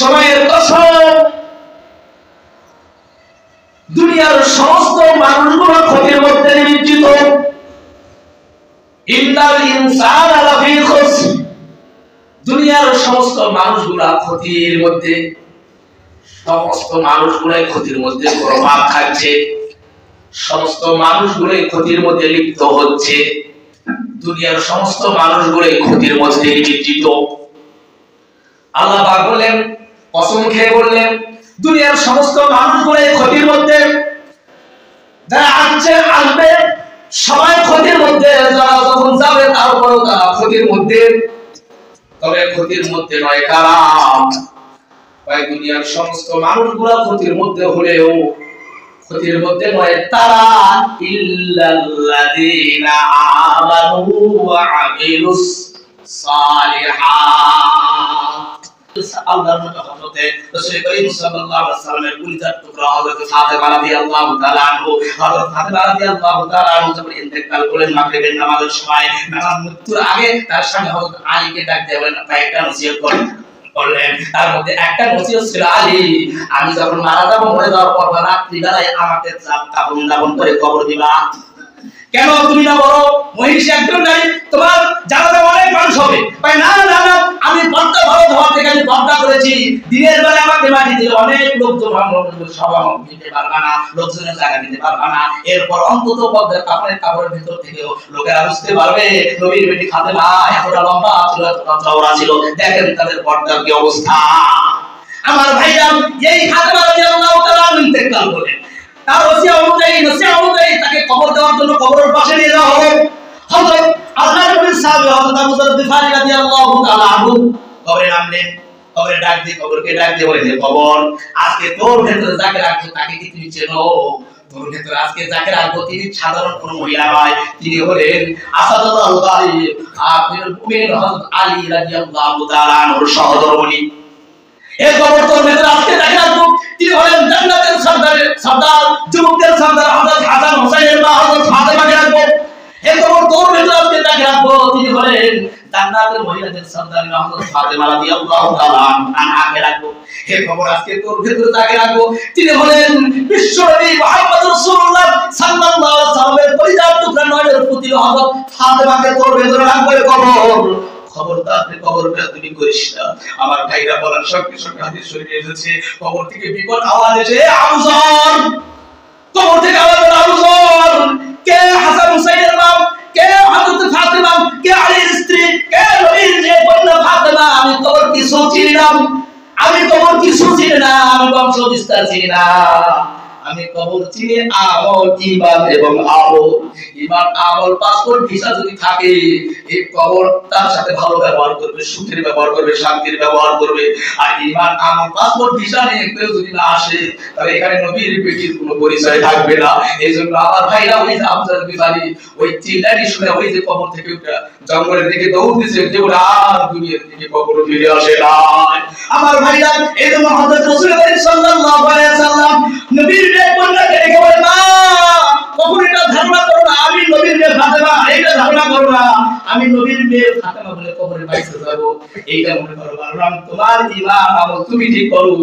সময়ের কসম, দুনিয়ার সমস্ত মানুষগুলো ক্ষতির মধ্যে নিমজ্জিত। ইন্নাল ইনসানা লাফি খুসর, দুনিয়ার সমস্ত মানুষগুলো ক্ষতির মধ্যে, সমস্ত মানুষগুলাই ক্ষতির মধ্যে প্রভাব খাচ্ছে, সমস্ত মানুষগুলাই ক্ষতির মধ্যে লিপ্ত হচ্ছে, দুনিয়ার সমস্ত মানুষগুলাই ক্ষতির মধ্যে নিমজ্জিত। আল্লাহ পাক বলেন, কসম খেয়ে বললেন, দুনিয়ার সমস্ত মানুষগুলাই ক্ষতির মধ্যে, যারা আসবে সবাই ক্ষতির মধ্যে, যারা যখন যাবে তারপরেও তারা ক্ষতির মধ্যে। তবে ক্ষতির মধ্যে নয় কারা? ভাই দুনিয়ার সমস্ত মানুষগুলা ক্ষতির মধ্যে হলেও ক্ষতির মধ্যে নয় তারা, ইল্লাল্লাযীনা আমানু ওয়া আমিলুস সালিহাত। আল্লাহর নবী হযরত রাসূল করিম সাল্লাল্লাহু আলাইহি ওয়াসাল্লামের কলিজার টুকরা হযরত ফাতেমা রাদিয়াল্লাহু তাআলা আনহু, হযরত ফাতেমা রাদিয়াল্লাহু তাআলা আনহু যখন ইন্তেকাল করেন মাগরিবের নামাজের সময়, নামাজ মৃত্যুর আগে তার স্বামী হযরত আলীকে ডাক দিয়ে বলেন, একটা নসিহত করলেন। তার মধ্যে একটা নসিহত ছিল, আলী আমি যখন মারা যাব, মরে যাওয়ার পর রাত্রি বেলায় আমাকে দাফন করে কবর দিবা। কেন তুমি না বড় মহিষী একজন নারী, তোমার জানাতে অনেক মানুষ হবে। ভাই না না না, আমি পর্দা ভালো হওয়ার থেকে আমি পর্দা করেছি, দিনের বেলা আমাকে মাটি দিয়ে অনেক লোকজন সভা দিতে পারবে না, লোকজনের জায়গা দিতে পারবে না। এরপর অন্তত পর্দার কাপড়ের ভিতর থেকেও লোকেরা বুঝতে পারবে নবীর বেটি ফাতেমা এতটা লম্বা ছিল, এতটা চওড়া ছিল। দেখেন তাদের পর্দার কি অবস্থা। আমার ভাইরা, এই ফাতেমা রাদিয়াল্লাহু তাআলা ইন্তেকাল করেন, তার ওসিয়ত অনুযায়ী তাকে কবর দেওয়ার জন্য কবরের পাশে নিয়ে যাওয়া হলো। হযরত আল্লাহর নবীর সাহাবী হযরত আবু যর গিফারী রাদিয়াল্লাহু তাআলা আনহু কবরে নামলেন। কবরে কবরকে ডাক দিয়ে বলেন, কবর আজকে তোর ভেতরে যাকে রাখবো তাকে কি তুমি চেনো? তোর ভেতরে আজকে যাকে রাখবো তিনি সাধারণ কোনো মহিলা নয়, তিনি হলেন আসাদুল্লাহ গালিব আমিরুল মুমিনিন হযরত আলী রাদিয়াল্লাহু তাআলা আনহুর সহধর্মিণী। এই কবর তোর ভেতরে আজকে যাকে রাখবো তিনি হলেন জান্নাতের সর্দার, যুবকদের সর্দার হযরত হাসান হোসেনের মা হযরত ফাতেমাকে রাখবো। এই কবর তোর ভেতরে আজকে যাকে রাখবো তিনি হলেন জান্নাতের মহিলাদের সর্দার হযরত ফাতেমা রাদিয়াল্লাহু তাআলা আনহাকে রাখবো। এই কবর আজকে তোর ভেতরে যাকে রাখবো তিনি হলেন বিশ্বনবী মুহাম্মদ রাসূলুল্লাহ সাল্লাল্লাহু আলাইহি ওয়াসাল্লামের পরিবার টুকরা নয়নের প্রতি হযরত ফাতেমাকে তোর ভেতরে রাখবো। এই কবর খবরদার কবরটা তুমি করিস না। আমার ভাইরা বলার সঙ্গে সঙ্গে হাদিস শরীফে এসেছে, কবর থেকে বিকট আওয়াজ এসে আবুজর, কবর থেকে আওয়াজ এলো আবুজর, কে হাসান হুসাইনের মা, কে হযরত ফাতেমা, কে আলীর স্ত্রী, কে নবীর যে কন্যা ফাতেমা। আমি কবর কিছু চিনি না, আমি কবর কিছু চিনি না, আমি বংশ বিস্তার চিনি না, আমি কবর চিনি আমল, ঈমান এবং আমল। ঈমান আমল পাসপোর্ট ভিসা যদি থাকে, এই কবর তার সাথে ভালো ব্যবহার করবে, সুখের ব্যবহার করবে, শান্তির ব্যবহার করবে। আর ঈমান আমল পাসপোর্ট ভিসা নিয়ে কেউ যদি না আসে, তাহলে এখানে নবীর বেটির কোনো পরিচয় থাকবে না। এইজন্য আমার ভাইরা ওই যে আফজাল বিবারি ওই চিল্লানি শুনে ওই যে কবর থেকে উঠে জঙ্গলের দিকে দৌড় দিয়েছে, যে ওরা আর দুনিয়ার দিকে কখনো ফিরে আসে না। আমার ভাইরা, এইজন্য হযরত রাসূল সাল্লাল্লাহু আলাইহি ওয়াসাল্লাম নবীর কন্যাকে ডেকে বলে, মা কখন এটা ধারণা করো না আমি নবীর মেয়ে ফাতেমা, এইটা ধারণা করো না আমি নবীর মেয়ে ফাতেমা বলে কবরে বাইসে যাব। এইটা মনে করো বলরাম, তোমার ঈমান আমল তুমি ঠিক করো,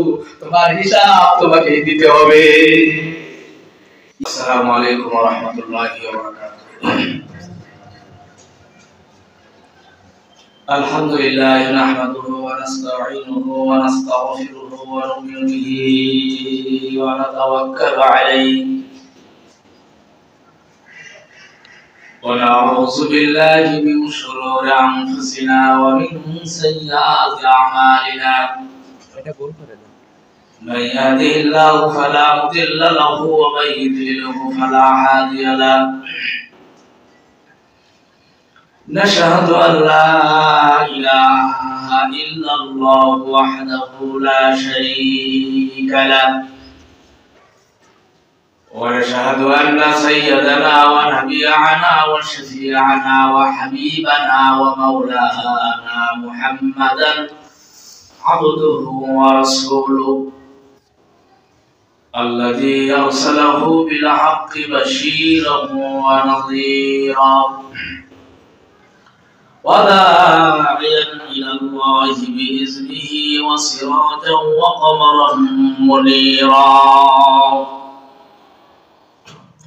তোমার হিসাব তোমাকে দিতে হবে। আসসালামু আলাইকুম ওয়া রাহমাতুল্লাহি ওয়া বারাকাতুহু। আলহামদুলিল্লাহ নাহমাদুহু ওয়া নাস্তাঈনুহু ওয়া নাস্তাগফিরুহু ওয়া নু'মিনু বিহি ওয়া নাতাওয়াক্কালু আলাইহি ওয়া নাউযু বিল্লাহি মিন শুরুরি আনফুসিনা ওয়া মিন সাইয়্যাতি আ'মালিনা। এটা গোল করে দাও। মান ইয়াহদিহিল্লাহু ফালা মুদিল্লা লাহু ওয়া মান ইউদ্লিলহু ফালা হাদিয়া লাহু। نشهد أن لا إله إلا الله وحده لا شريك له ونشهد أن سيدنا ونبينا وشفيعنا وحبيبنا ومولانا محمدا عبده ورسوله الذي أرسله بالحق بشيرا ونذيرا وداعيا إلى الله بإذنه وسراجا وقمرا منيرا.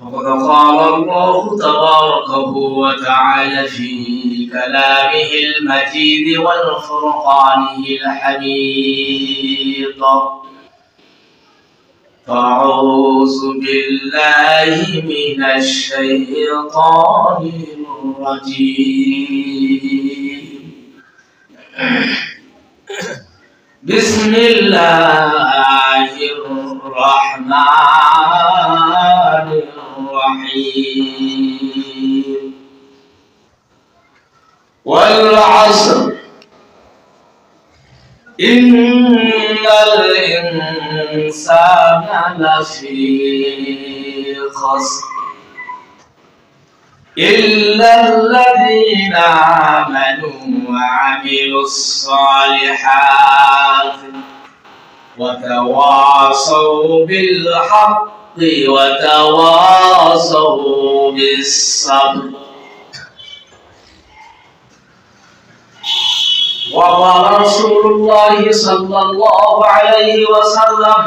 فقد قال الله تبارك وتعالى في كلامه المجيد والفرقانه الحميد: أعوذ بالله من الشيطان الرجيم. بسم الله الرحمن الرحيم. والعصر إن الإنسان لفي خسر إلا الذين آمنوا وعملوا الصالحات وتواصوا بالحق وتواصوا بالصبر. وقال رسول الله صلى الله عليه وسلم: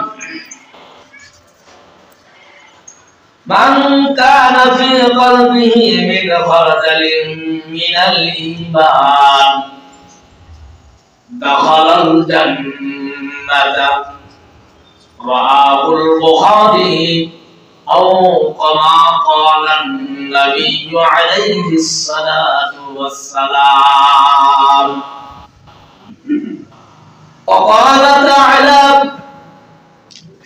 من كان في قلبه من خردل من الإيمان دخل الجنة. رواه البخاري، أو كما قال النبي عليه الصلاة والسلام. وقال تعالى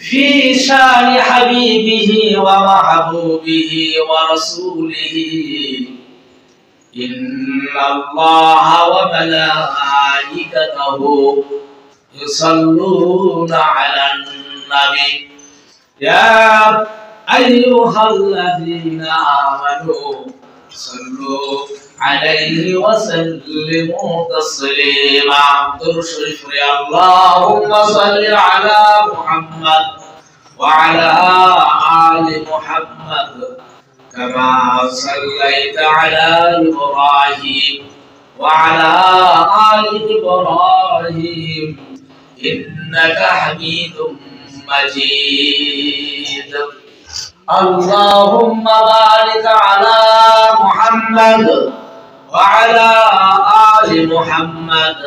في شان حبيبه ومحبوبه ورسوله: إن الله وملائكته يصلون على النبي يا أيها الذين آمنوا صلوا عليه وسلموا تسليما. درشرف اللهم صل على محمد وعلى آل محمد كما صليت على إبراهيم وعلى آل إبراهيم إنك حميد مجيد. اللهم بارك على محمد وعلى آل محمد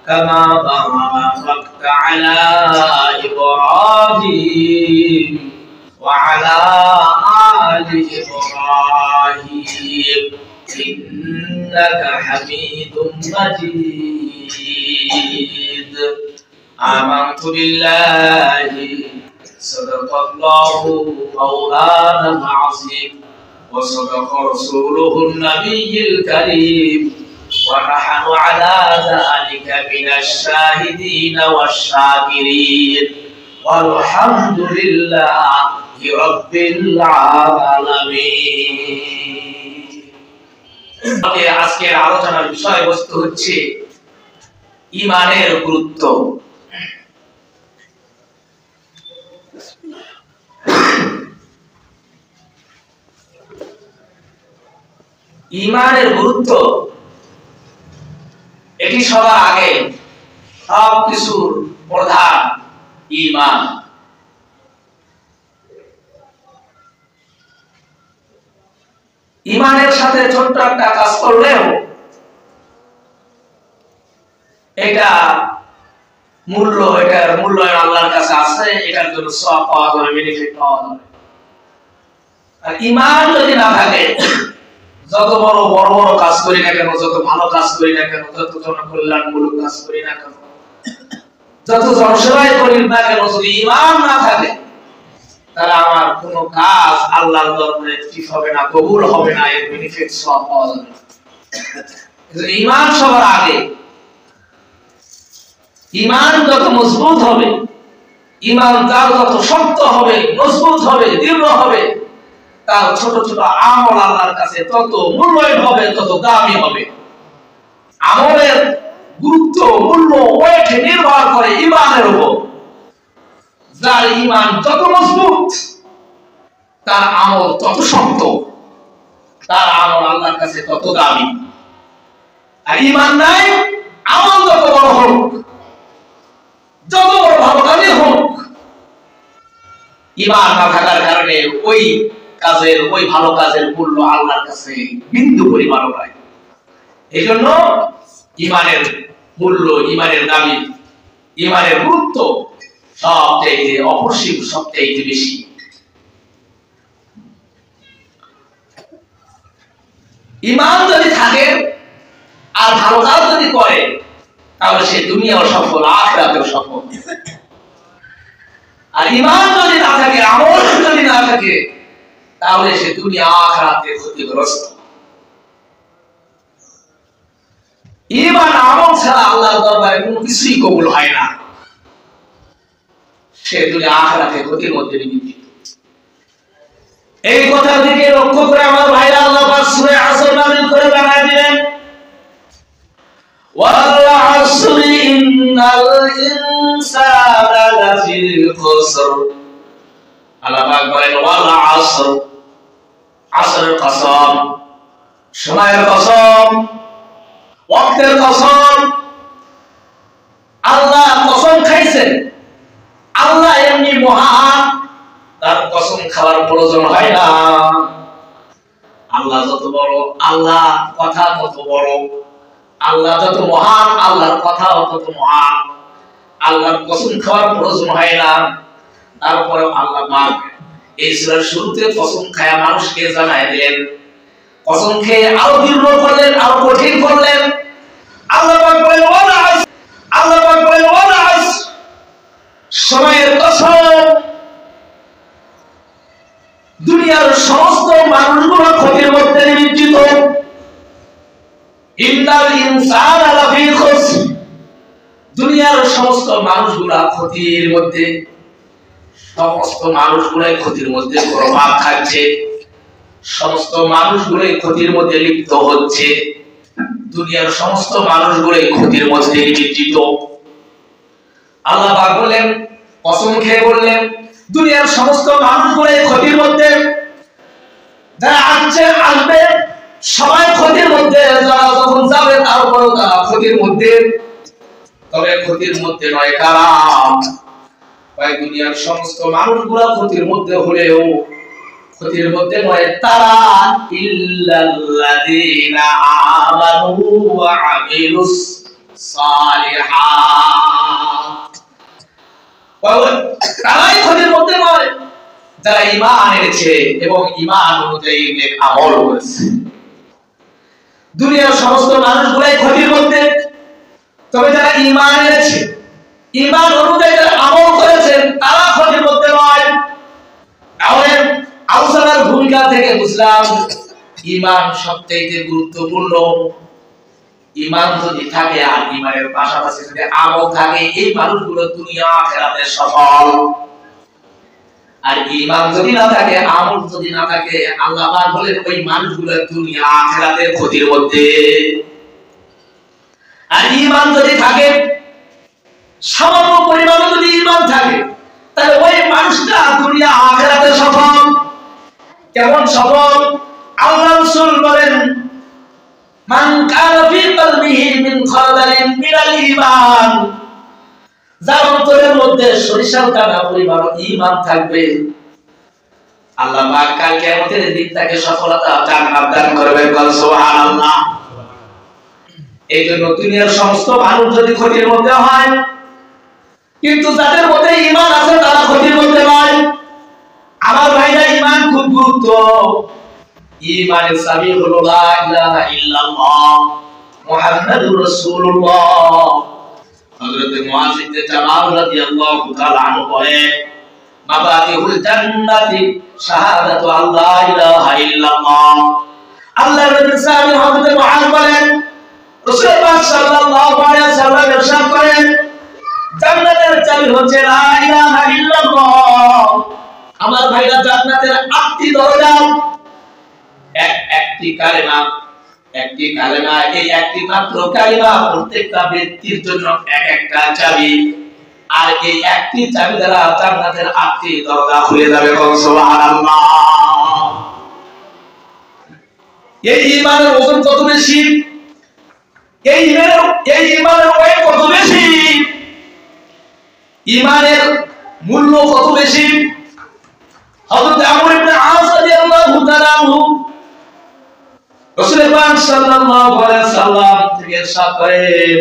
كما باركت على إبراهيم وعلى آل إبراهيم إنك حميد مجيد. آمنت بالله صدق الله مولانا العظيم وصدق رسوله النبي الكريم ونحن على ذلك من الشاهدين والشاكرين والحمد لله رب العالمين. আজকের আলোচনার বিষয়বস্তু হচ্ছে ঈমানের গুরুত্ব। ঈমানের গুরুত্ব এটি সবার আগে সব কিছুর প্রধান ঈমান। ঈমানের সাথে ছোট্ট একটা কাজ করলেও এটা এটার মূল্যায়ন আল্লাহর কাছে আছে, এটার জন্য সওয়াব পাওয়া যাবে, বেনিফিট পাওয়া যাবে। আর ঈমান যদি না থাকে, যত বড় বড় বড় কাজ করি না কেন, যত ভালো কাজ করি না কেন, যত জনকল্যাণমূলক কাজ করি না কেন, যত জনসেবাই করি না কেন, যদি ঈমান না থাকে তাহলে আমার কোনো কাজ আল্লাহর দরবারে ঠিক হবে না, কবুল হবে না, এর বেনিফিট সওয়াব পাওয়া যাবে না। এজন্য ঈমান সবার আগে। ঈমান যত মজবুত হবে, ঈমান যার যত শক্ত হবে, মজবুত হবে, দৃঢ় হবে, তার ছোট ছোট আমল আল্লাহর কাছে তত মূল্যায়ন হবে, তত দামি হবে। আমলের গুরুত্ব, মূল্য, ওয়েট নির্ভর করে ঈমানের উপর। যার ঈমান যত মজবুত তার আমল তত শক্ত, তার আমল আল্লাহর কাছে তত দামি। আর ঈমান নাই, আমল যত বড় হোক, যত বড় ভালো কাজই হোক, ঈমান না থাকার কারণে ওই কাজের, ওই ভালো কাজের মূল্য আল্লাহর কাছে বিন্দু পরিমাণও নাই। এজন্য ঈমানের মূল্য, ঈমানের দাবি, ঈমানের গুরুত্ব সবচেয়ে অপরিসীম, সবচেয়ে বেশি। ঈমান যদি থাকে আর ভালো কাজ যদি করে, তাহলে সে দুনিয়াও সফল, আখিরাতেও সফল। আর ঈমান যদি না থাকে, আমল যদি না থাকে, তাহলে সে দুনিয়া আখিরাতে ক্ষতিগ্রস্ত। ঈমান আমল ছাড়া আল্লাহর দরবারে কোনো কিছুই কবুল হয় না, সে দুনিয়া আখিরাতে ক্ষতির মধ্যে নিমজ্জিত। এই কথার দিকে লক্ষ্য করে আমার ভাইরা আল্লাহ পাক সূরা আসর নাযিল করে জানায় দিলেন, ওয়াল আসরি ইন্নাল ইনসানা লাফি খুসর। আল্লাহ পাক বলেন ওয়াল আসর, আসরের কসম, সময়ের কসম, ওয়াক্তের কসম। আল্লাহ কসম খাইছেন, আল্লাহ এমনি মহান, তার কসম খাওয়ার প্রয়োজন হয় না। আল্লাহ যত বড়, আল্লাহ কথা তত বড়, আল্লাহ যত মহান, আল্লাহর কথা তত মহান। আল্লাহর কসম খাওয়ার প্রয়োজন হয় না। তারপরে আল্লাহ পাক এই সূরার শুরুতে কসম খায়া মানুষকে জানায় দিলেন, কসম খেয়ে আরো দৃঢ় করলেন, আরো কঠিন করলেন। আল্লাহ পাক বলেন ওয়াল আসর, আল্লাহ পাক বলেন ওয়াল আসর, সময়ের কসম। দুনিয়ার সমস্ত মানুষগুলো ক্ষতির মধ্যে নিমজ্জিত। ইন্নাল ইনসানা লাফি খুসর, দুনিয়ার সমস্ত মানুষগুলো ক্ষতির মধ্যে, সমস্ত মানুষগুলাই ক্ষতির মধ্যে প্রভাব খাচ্ছে, সমস্ত মানুষগুলাই ক্ষতির মধ্যে লিপ্ত হচ্ছে। দুনিয়ার সমস্ত মানুষগুলাই ক্ষতির মধ্যে নিমজ্জিত। আল্লাহ পাক বললেন, কসম খেয়ে বললেন, দুনিয়ার সমস্ত মানুষগুলাই ক্ষতির মধ্যে, যারা আসছে আসবে সবাই ক্ষতির মধ্যে, যারা যখন যাবে তারপরেও তারা ক্ষতির মধ্যে। তবে ক্ষতির মধ্যে নয় কারা? দুনিয়ার সমস্ত মানুষগুলা ক্ষতির মধ্যে হলেও ক্ষতির মধ্যে নয় তারা, ইল্লাল্লাযীনা আমানু ওয়া আমিলুস সালিহাত। তারাই ক্ষতির মধ্যে নয় যারা ঈমান এনেছে এবং ঈমান অনুযায়ী নেক আমল করেছে। দুনিয়ার সমস্ত মানুষগুলাই ক্ষতির মধ্যে, তবে যারা ঈমান এনেছে, ঈমান অনুযায়ী যারা আমল করেছেন, তারা ক্ষতির মধ্যে নয়। তাহলে আলোচনার ভূমিকা থেকে বুঝলাম ঈমান সবচেয়ে গুরুত্বপূর্ণ। ঈমান যদি থাকে আর ঈমানের পাশাপাশি যদি আমল থাকে, এই মানুষগুলো দুনিয়া আখিরাতে সফল। আর ঈমান যদি না থাকে, আমল যদি না থাকে, আল্লাহ পাক বলেন ওই মানুষগুলো দুনিয়া আখিরাতে ক্ষতির মধ্যে। আর ঈমান যদি থাকে, সামান্য পরিমাণে যদি ঈমান থাকে, তাহলে ওই মানুষটা দুনিয়া আখিরাতে সফল। কেমন সফল? আল্লাহ রাসূল বলেন, মান কানা ফি কলবিহি মিন খারদালিন মিনাল ঈমান, যার অন্তরের মধ্যে সরিষার দানা পরিমাণ ঈমান থাকবে, আল্লাহ পাক কাল কিয়ামতের দিন তাকে সফলতা জান্নাত দান করবেন। বল সুবহানাল্লাহ। এইজন্য দুনিয়ার সমস্ত মানুষ যদি ক্ষতির মধ্যে হয়, কিন্তু যাদের মধ্যে ঈমান আছে তারা ক্ষতির মধ্যে নয়। আমার ভাইরা, ঈমান খুব গুরুত্ব। ঈমানের চাবি হলো লা ইলাহা ইল্লাল্লাহ মুহাম্মাদুর রাসূলুল্লাহ। হযরত মুআয ইবনে জাবাল রাদিয়াল্লাহু তাআলা আনহু বলেন, মাফাতিহুল জান্নাতি শাহাদাতু আল্লা ইলাহা ইল্লাল্লাহ। আল্লাহর নবী সাল্লাল্লাহু আলাইহি ওয়া সাল্লাম বলেন, রাসূলুল্লাহ সাল্লাল্লাহু আলাইহি ওয়াসাল্লাম ইরশাদ করেন, জান্নাতের চাবি হচ্ছে লা ইলাহা ইল্লাল্লাহ। আমার ভাইরা, জান্নাতের 8টি দরজা, একটি কালেমা, একটি কালেমা, এই একটি মাত্র কালেমা প্রত্যেকটা ব্যক্তির জন্য এক একটা চাবি। আর এই একটি চাবি দ্বারা জান্নাতের 8টি দরজা খুলে যাবে। সুবহানাল্লাহ। এই ঈমানের ওজন কত বেশি! এই ইমানের ওয়েট কত বেশি, ইমানের মূল্য কত বেশি। হযরত আমর ইবনে আস রাদিয়াল্লাহু তাআলা আনহু রাসূল পাক সাল্লাল্লাহু আলাইহি সাল্লাম থেকে ইরশাদ করেন,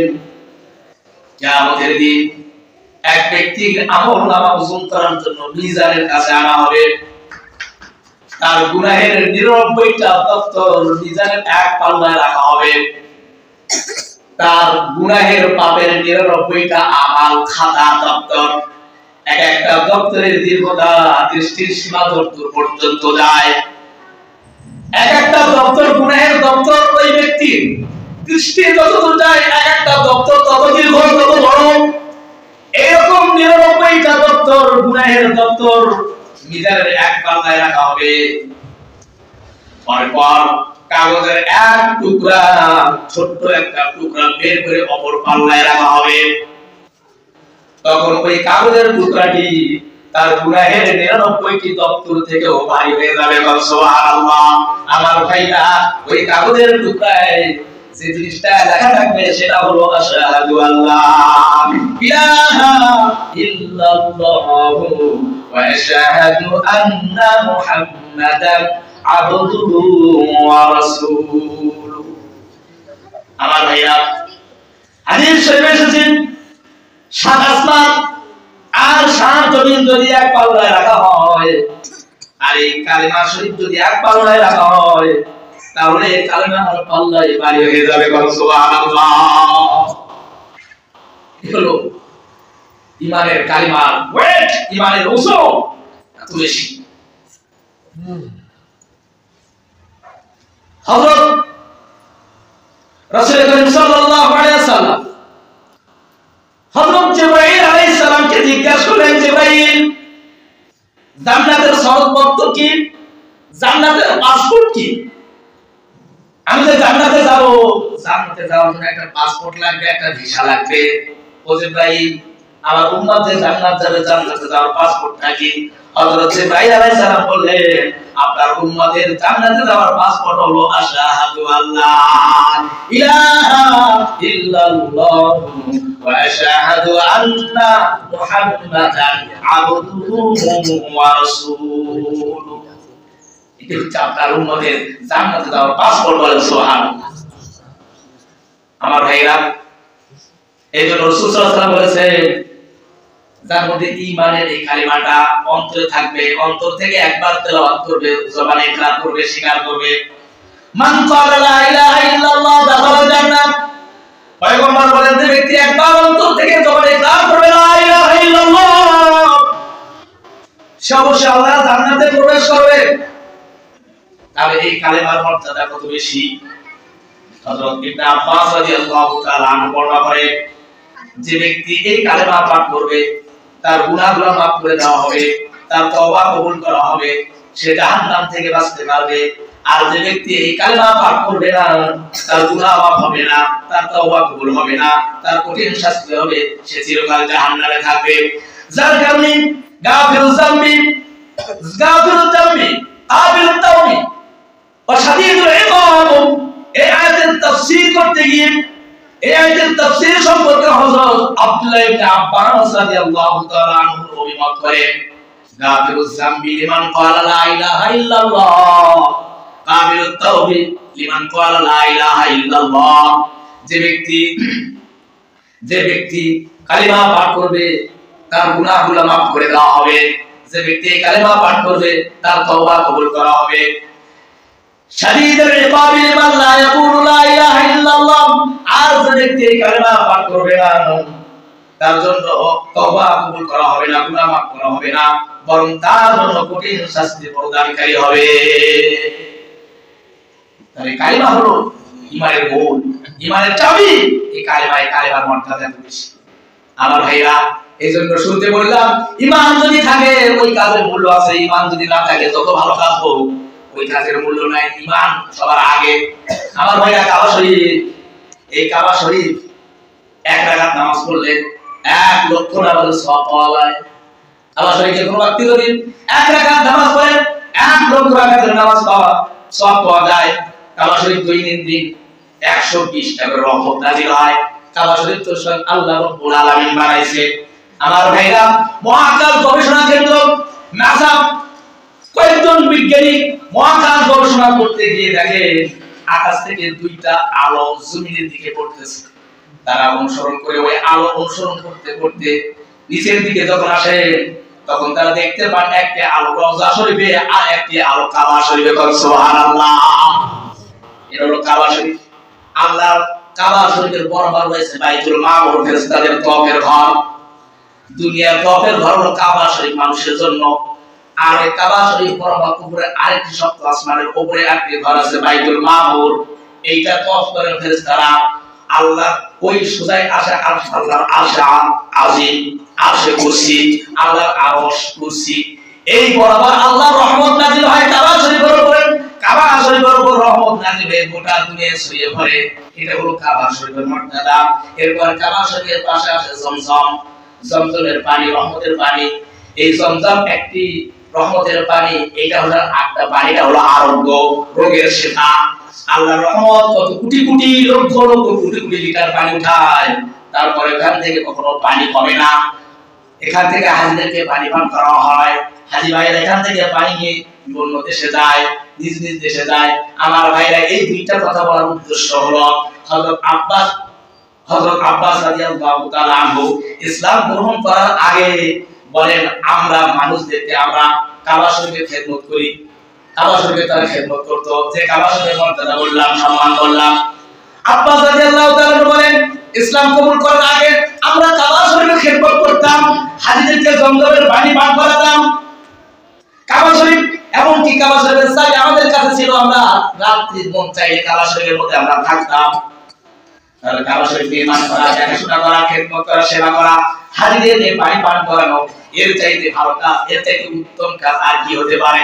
কিয়ামতের দিন এক ব্যক্তির আমলনামা ওজন করার জন্য মিজানের কাছে আনা হবে। তার গুনাহের 99টা দপ্তর মিজানের এক পাল্লায় রাখা হবে। তার গুনাহের পাপের 99টা আমল খাতা দপ্তর, এক একটা দপ্তরের দীর্ঘতা দৃষ্টির সীমা দূর পর্যন্ত যায়। এক একটা দপ্তর গুনাহের দপ্তর ওই ব্যক্তির দৃষ্টি যতদূর যায়, এক একটা দপ্তর তত দীর্ঘ তত বড়। এরকম 99টা দপ্তর গুনাহের দপ্তর মিজানের এক পাল্লায় রাখা হবে। পরপর কাগজের এক টুকরা, ছোট্ট একটা টুকরা বের করে অপর পাল্লায় রাখা হবে। তখন ওই কাগজের টুকরাটি তার গুনাহের 99টি দপ্তর থেকেও ভারী হয়ে যাবে। সুবহানাল্লাহ। আমার ভাইরা, ওই কাগজের টুকরায় যে জিনিসটা লেখা থাকবে সেটা হলো আশহাদু আল্লা ইলাহা ইল্লাল্লাহু ওয়া আশহাদু আন্না মুহাম্মাদান আবদুহু ওয়া রাসূলুহু। আমার ভাইরা, হাদিস শরীফে এসেছে, সাত আসমান আর সাত জমিন যদি এক পাল্লায় রাখা হয়, আর এই কালিমা শরীফ যদি এক পাল্লায় রাখা হয়, তাহলে কালিমার পাল্লায় ভারী হয়ে যাবে। সুবহানাল্লাহ। কি হলো? ইমানের কালিমার ওয়েট, ইমানের ওজন এত বেশি। হযরত রাসূল করিম সাল্লাল্লাহু আলাইহি ওয়াসাল্লাম হযরত জিবরাইল আলাইহিস সালামকে জিজ্ঞাসা করলেন, জিবরাইল, জান্নাতের সনদপত্র কি, জান্নাতের পাসপোর্ট কি? আমি যে জান্নাতে যাব, জান্নাতে যাওয়ার জন্য একটা পাসপোর্ট লাগবে, একটা ভিসা লাগবে। ও জিবরাইল, আমার উম্মত যে জান্নাত যাবে, জান্নাতে যাওয়ার পাসপোর্টটা কি? হযরত জিবরাইল আলাইহিস সালাম বললেন, আপনার উম্মতের জান্নাতে যাওয়ার পাসপোর্ট হলো আশহাদু আল্লা ইলাহা ইল্লাল্লাহু ওয়া আশহাদু আন্না মুহাম্মাদান আবদুহু ওয়া রাসূলুহু। এটা হচ্ছে আপনার উম্মতের জান্নাতে যাওয়ার পাসপোর্ট। বলেন সুবহানাল্লাহ। আমার ভাইরা, এইজন্য রাসূল সাল্লাল্লাহু আলাইহি ওয়াসাল্লাম বলেছেন, যার মধ্যে ঈমানের এই কালিমাটা অন্তরে থাকবে, অন্তর থেকে একবার তেলাওয়াত করবে, জবানে ইকরার করবে, স্বীকার করবে, মান ক্বালা লা ইলাহা ইল্লাল্লাহ দাখালাল জান্নাহ। পয়গম্বর বলেন, যে ব্যক্তি একবার অন্তর থেকে জবানে ইকরার করবে লা ইলাহা ইল্লাল্লাহ, সে অবশ্যই আল্লাহর জান্নাতে প্রবেশ করবে। তাহলে এই কালিমার মর্যাদা কত বেশি। হযরত ইবনে আব্বাস রাদিয়াল্লাহু তাআলা আনহু বর্ণনা করেন, যে ব্যক্তি এই কালেমা পাঠ করবে, তার গুনাহগুলো মাফ করে দেওয়া হবে, তার তওবা কবুল করা হবে, সে জাহান্নাম থেকে বাঁচতে পারবে। আর যে ব্যক্তি এই কালেমা পাঠ করবে না, তার গুনাহ মাফ হবে না, তার তওবা কবুল হবে না, তার কঠিন শাস্তি হবে, সে চিরকাল জাহান্নামে থাকবে। যার কারণে গাফিরুজ যামবি আবিলুত তাওবি ওয়া শাদীদুল ইকাব, এই আয়াতের তাফসীর করতে গিয়ে এই আয়াতের তাফসীর সম্পর্কে হযরত আব্দুল্লাহ ইবনে আব্বাস রাদিয়াল্লাহু তাআলা আনহু অভিমত করেন, গাফিরুজ যামবি লিমান ক্বালা লা ইলাহা ইল্লাল্লাহ, কাবিরুত তাওবি লিমান ক্বালা লা ইলাহা ইল্লাল্লাহ। যে ব্যক্তি কালিমা পাঠ করবে, তার গুনাহগুলো মাফ করে দেওয়া হবে। যে ব্যক্তি কালিমা পাঠ করবে, তার তওবা কবুল করা হবে। শাদীদুল ইকাব লিমান লা ইয়াকুলু লা ইলাহা ইল্লাল্লাহ, আর যে ব্যক্তি কালিমা পাঠ করবে না, তার জন্য তওবা কবুল করা হবে না, গুনাহ মাফ করা হবে না, বরং তার জন্য কঠিন শাস্তি প্রদানকারী হবে। তাহলে কালিমা হলো ঈমানের মূল, ঈমানের চাবি। এই কালিমার মর্যাদা বেশি। আমার ভাইরা, এইজন্য শুরুতে বললাম, ঈমান যদি থাকে ওই কাজের মূল্য আছে, ঈমান যদি না থাকে যত ভালো কাজ হোক ওই কাজের মূল্য নাই। ঈমান সবার আগে। আমার ভাইরা, কাবা শরীফ, এই কাবা শরীফ এক রাকাত নামাজ পড়লে 1 লক্ষ নামাজের সওয়াব পাওয়া যায়। কাবা শরীফে কোন ব্যক্তি যদি এক রাকাত নামাজ পড়ে 1 লক্ষ রাকাতের নামাজ পাওয়া সওয়াব পাওয়া যায়। কাবা শরীফ দৈনন্দিন 120টা করে রহমত নাযিল হয়। কাবা শরীফ তো স্বয়ং আল্লাহ রাব্বুল আলামিন বানাইছে। আমার ভাইরা, মহাকাশ গবেষণা কেন্দ্র নাসা কয়েকজন বিজ্ঞানী মহাকাশ গবেষণা করতে গিয়ে দেখে আকাশ থেকে দুইটা আলো জমিনের দিকে পড়তেছে। তারা অনুসরণ করে ওই আলো অনুসরণ করতে করতে নিচের দিকে যখন আসে তখন তারা দেখতে পান একটি আলো রওজা শরীফে আর একটি আলো কাবা শরীফে। সুবহানাল্লাহ। এর হলো কাবা শরীফ। আল্লাহর কাবা শরীফের বরাবর রয়েছে বাইতুল মামুর, ফেরেশতাদের তওয়াফের ঘর। দুনিয়ার তওয়াফের ঘর হলো কাবা শরীফ মানুষের জন্য। আর এই কাবা শরীফ বরাবর উপরে আরেকটি সপ্ত আসমানের উপরে একটি ঘর আছে বাইতুল মামুর। এইটা তওয়াফ করে ফেরেশতারা আল্লাহ ওই সুজাই আসা আল্লাহর আরশা আজিম, আরশে কুরসি, আল্লাহর আরশ কুরসি, এই বরাবর আল্লাহর রহমত নাযিল হয় কাবা শরীফের উপরে। কাবা শরীফের উপর রহমত নাযিল হয়ে গোটা দুনিয়া ছড়িয়ে পড়ে। এটা হলো কাবা শরীফের মর্যাদা। এরপর কাবা শরীফের পাশে আছে জমজম। জমজমের পানি রহমতের পানি। এই জমজম একটি রহমতের পানি। এটা হলো একটা পানিটা হলো আরোগ্য, রোগের শিফা। আল্লাহর রহমত কত কোটি কোটি লক্ষ লক্ষ কোটি কোটি লিটার পানি উঠায়, তারপরে এখান থেকে কখনো পানি কমে না। এখান থেকে হাজিদেরকে পানি পান করা হয়। হাজি ভাইরা এখান থেকে পানি নিয়ে বিভিন্ন দেশে যায়, নিজ নিজ দেশে যায়। আমার ভাইরা, এই দুইটা কথা বলার উদ্দেশ্য হলো হযরত আব্বাস রাদিয়াল্লাহু তাআলা আনহু ইসলাম গ্রহণ করার আগে বলেন, আমরা মানুষদেরকে আমরা কাবা শরীফের খেদমত করি। কাবা শরীফে তারা খেদমত করত। যে কাবা শরীফের মর্যাদা বললাম, সম্মান বললাম। আব্বাস রাদিয়াল্লাহু তাআলা বলেন, ইসলাম কবুল করার আগে আমরা কাবা শরীফের খেদমত করতাম, হাজিদেরকে জমজমের পানি পান করাতাম। কাবা শরীফ এমনকি কাবা শরীফের চাবি আমাদের কাছে ছিল। আমরা রাত্রি মন চাইলে কাবা শরীফের মধ্যে আমরা থাকতাম। তাহলে কাবা শরীফে ঈমান করা, দেখাশোনা করা, খেদমত করা, সেবা করা, হাজিদেরকে পানি পান করানো, এর চাইতে ভালো কাজ, এর চাইতে উত্তম কাজ আর কি হতে পারে?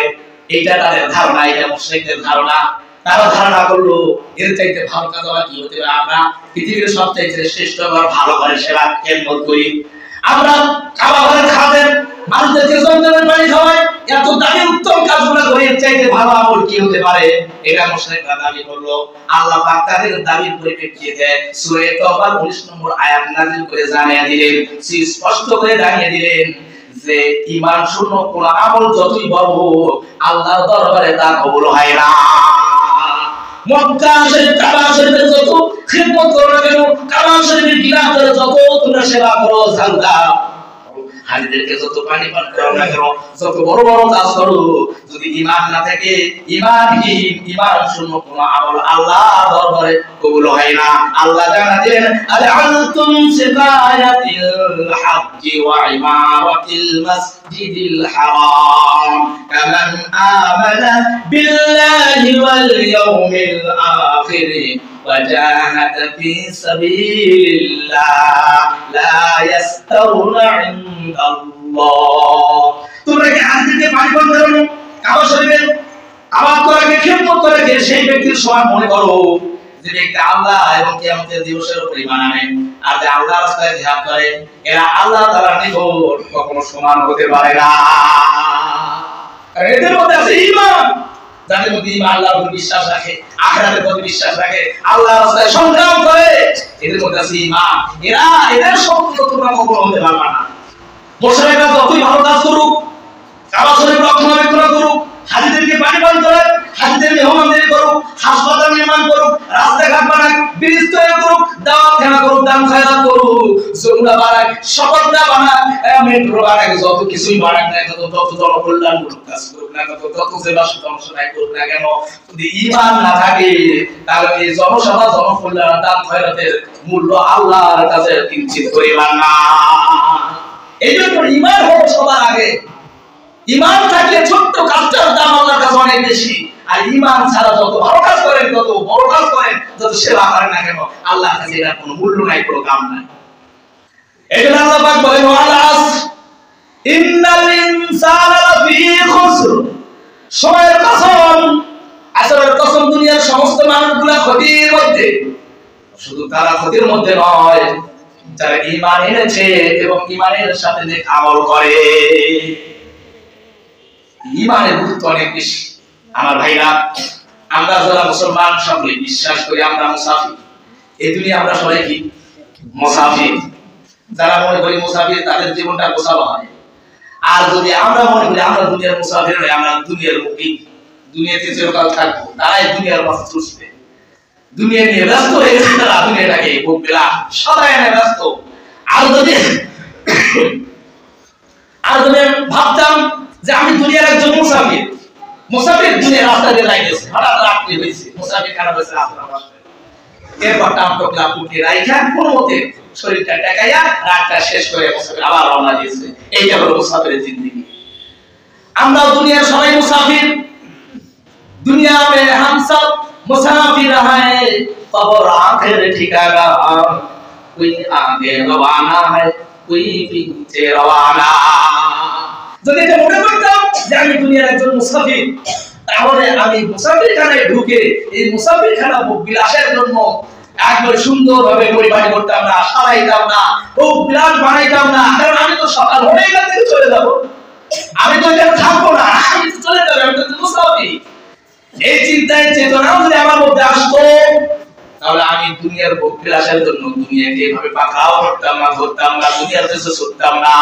এটা তাদের ধারণা, এটা মুশরিকদের ধারণা। তারা ধারণা করলো এর চাইতে ভালো কাজ আর কি হতে পারে? আমরা পৃথিবীর সবচাইতে শ্রেষ্ঠ আর ভালো করে সেবা খেদমত করি। আমরা কাবা ঘরের খাদেম, মানুষদেরকে জমজমের পানি খাওয়াই, এত দামি উত্তম কাজগুলো করে এর চাইতে ভালো আমল কি হতে পারে? এটা মুশরিকরা দাবি করলো। আল্লাহ পাক তাদের দাবির পরিপ্রেক্ষিতে সূরা তাওবার 19 নম্বর আয়াত নাযিল করে জানিয়ে দিলেন, স্পষ্ট করে জানিয়ে দিলেন যে ঈমান শূন্য কোন আমল যতই বড় হোক আল্লাহর দরবারে তা কবুল হয় না। মক্কা শরীফ, কাবা শরীফের যত খিদমত করো না কেন, কাবা শরীফের গিলাফ করে যত তোমরা সেবা করো, জানতা হাজিদেরকে যত পানি পান করো না কেন, যত বড় বড় কাজ করো, যদি ঈমান না থাকে, ঈমানহীন, ঈমান শূন্য কোন আমল আল্লাহর দরবারে কবুল হয় না। আল্লাহ জানা দিলেন, আলতুম সিকায়াতিল হাজ্জি ওয়া ইমারাতিল মাসজিদিল হারাম কামান আমানা বিল্লাহি ওয়াল ইয়াউমিল আখির وجاهد في سبيل الله لا يستوون عند الله। তোমরা কি হাজিদেরকে পানি পান করো না? কাবা শরীফের আবাদ করাকে, খেদমত করাকে সেই ব্যক্তির সমান মনে করো যে ব্যক্তি আল্লাহ এবং কিয়ামতের দিবসের উপর ঈমান আনে আর যে আল্লাহর রাস্তায় জিহাদ করে। এরা আল্লাহ তাআলার নিকট কখনো সমান হতে পারে না। আর এদের মধ্যে আছে ঈমান। যাদের মধ্যে ঈমান, আল্লাহর উপর বিশ্বাস রাখে, আখিরাতের প্রতি বিশ্বাস রাখে, আল্লাহর রাস্তায় সংগ্রাম করে, এদের মধ্যে আছে ঈমান। এদের শব্দ তোমরা কখনো হতে পারবে না। মুশরিকরা যতই ভালো কাজ করুক, কাবা শরীফ রক্ষণাবেক্ষণ করুক, হাজিদেরকে পানি পান করে, হাজিদের মেহমানদারি করুক, হাসপাতাল নির্মাণ করুক, রাস্তাঘাট বানাক, ব্রিজ তৈরি করুক, দাওয়াত খানা করুক, দান খয়রাত করুক, যমুনা বানাক, সকলটা বানাক, মেট্রো বানাক, যত কিছুই বানাক না কেন, যত জনকল্যাণমূলক কাজ করুক না কেন, যত সেবা শুশ্রূষা করুক না কেন, যদি ঈমান না থাকে তাহলে এই জনসভা, জনকল্যাণ, দান খয়রাতের মূল্য আল্লাহর কাছে কিঞ্চিত পরিমাণ না। এই জন্য ঈমান হলো সবার আগে। ঈমান থাকলে ছোট্ট কাজটার দাম আল্লাহর কাছে অনেক বেশি। আর ঈমান ছাড়া যত ভালো কাজ করেন, যত বড় কাজ করেন, যত সেবা করেন না কেন, আল্লাহর কাছে এর কোনো মূল্য নাই, কোনো দাম নাই। এজন্য আল্লাহ পাক বলেন, ওয়াল আসর ইন্নাল ইনসানা লাফি খুসর। সময়ের কসম, আসরের কসম, দুনিয়ার সমস্ত মানুষগুলো ক্ষতির মধ্যে। শুধু তারা ক্ষতির মধ্যে নয়, যারা ঈমান এনেছে এবং ঈমানের সাথে নেক আমল করে। ঈমানের গুরুত্ব অনেক বেশি। আমার ভাইরা, আমরা যারা মুসলমান সকলে বিশ্বাস করি আমরা মুসাফির, এই দুনিয়া আমরা সবাই কি মুসাফির। যারা মনে করি মুসাফির তাদের জীবনটা গোছালো হয়। আর যদি আমরা মনে করি আমরা দুনিয়ার মুসাফির নই, আমরা দুনিয়ার মুকিম, দুনিয়াতে চিরকাল থাকবো, তারাই দুনিয়ার মাঝে চলছে, দুনিয়া নিয়ে ব্যস্ত হয়ে গেছে, তারা দুনিয়াটাকে ভোগ পেলা সবাই এনে ব্যস্ত। আর যদি ভাবতাম যে আমি দুনিয়ার একজন মুসাফির, মুসাফির দুনিয়ার রাস্তা দিয়ে যাইতেছে, হঠাৎ রাত্রি হয়েছে, মুসাফির খারাপ হয়েছে রাস্তা পাশে, এরপর টাম টকলা পুটি রাইখা কোন মতে শরীরটা টেকাইয়া রাতটা শেষ করে মুসাফির আবার রওনা দিয়েছে। এইটা হলো মুসাফিরের জিন্দেগি। আমরা দুনিয়ার সবাই মুসাফির, दुनिया में हम सब मुसाफिर हैं, कब्र आखिर ठिकाना, कोई आगे रवाना है कोई पीछे रवाना। যদি এটা মনে করতাম যে আমি দুনিয়ার একজন মুসাফির, তাহলে আমি মুসাফিরখানায় ঢুকে এই মুসাফিরখানা বিলাসের জন্য একবার সুন্দরভাবে পরিপাটি করতাম না, সারাইতাম না, ও বিলাস বানাইতাম না, কারণ আমি তো সকাল হয়ে এখান থেকে চলে যাব, আমি তো এখানে থাকবো না, আমি তো চলে যাবো, আমি তো মুসাফির। এই চিন্তায় চেতনাও যদি আমার মধ্যে আসতো, তাহলে আমি দুনিয়ার ভোগ বিলাসের জন্য দুনিয়াকে এভাবে পাকড়াও করতাম না, ধরতাম না, দুনিয়ার পেছনে ছুটতাম না।